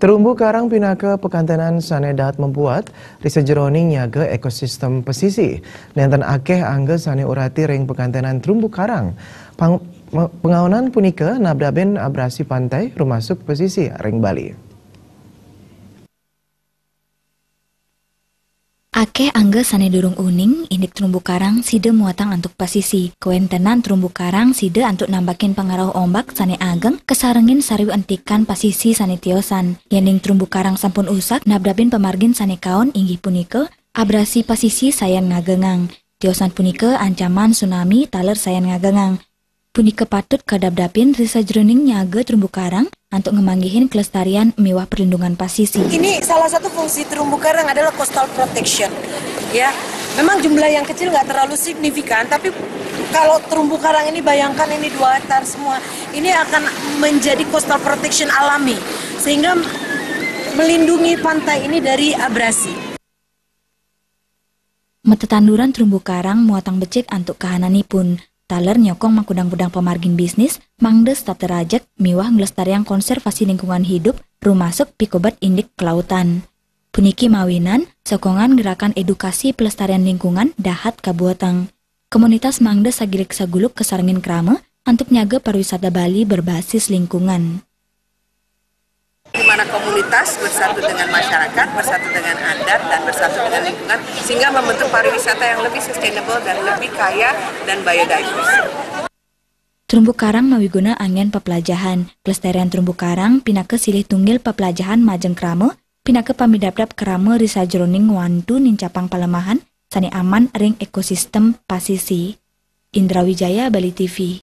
Terumbu karang pinaka pekantenan sanedat membuat risa jeroning nyaga ekosistem pesisir. Nenten akeh angge sane urati ring pekantenan terumbu karang. Pengawanan punika nabdaben abrasi pantai rumasuk pesisir ring Bali. Akeh angge sane durung uning indik terumbu karang side muatang antuk pasisi. Kewentenan terumbu karang side antuk nambakin pengaruh ombak sane ageng kesarengin sariu entikan pasisi sane tiosan. Yening terumbu karang sampun usak nabdabin pemargin sane kaon inggih punika abrasi pasisi sayan ngagengang. Tiosan punika ancaman tsunami taler sayan ngagengang. Punika patut kadabdapin risa jroning nyaga terumbu karang untuk ngemanggihin kelestarian miwah perlindungan pasisi. Ini salah satu fungsi terumbu karang adalah coastal protection. Ya, memang jumlah yang kecil nggak terlalu signifikan, tapi kalau terumbu karang ini bayangkan ini 2 hektar semua, ini akan menjadi coastal protection alami, sehingga melindungi pantai ini dari abrasi. Metetanduran terumbu karang muatang becik antuk kahananipun. Taler nyokong makudang-kudang pemargin bisnis, mangdes taterajek miwah ngelestarian konservasi lingkungan hidup, rumasuk pikobat indik kelautan. Puniki mawinan, sokongan gerakan edukasi pelestarian lingkungan dahat kabuatang. Komunitas mangdes sagilik saguluk kesarengin krama, untuk nyaga pariwisata Bali berbasis lingkungan. Di mana komunitas bersatu dengan masyarakat, bersatu dengan adat, dan bersatu dengan lingkungan, sehingga membentuk pariwisata yang lebih sustainable dan lebih kaya dan biodiverse. Terumbu karang mawiguna angin pepelajahan. Pelestarian terumbu karang pinake silih tunggil pepelajahan majeng krama, pinake pamidapdap krama risa jroning wantu nincapang palemahan, sani aman ring ekosistem pasisi. Indra Wijaya, Bali TV.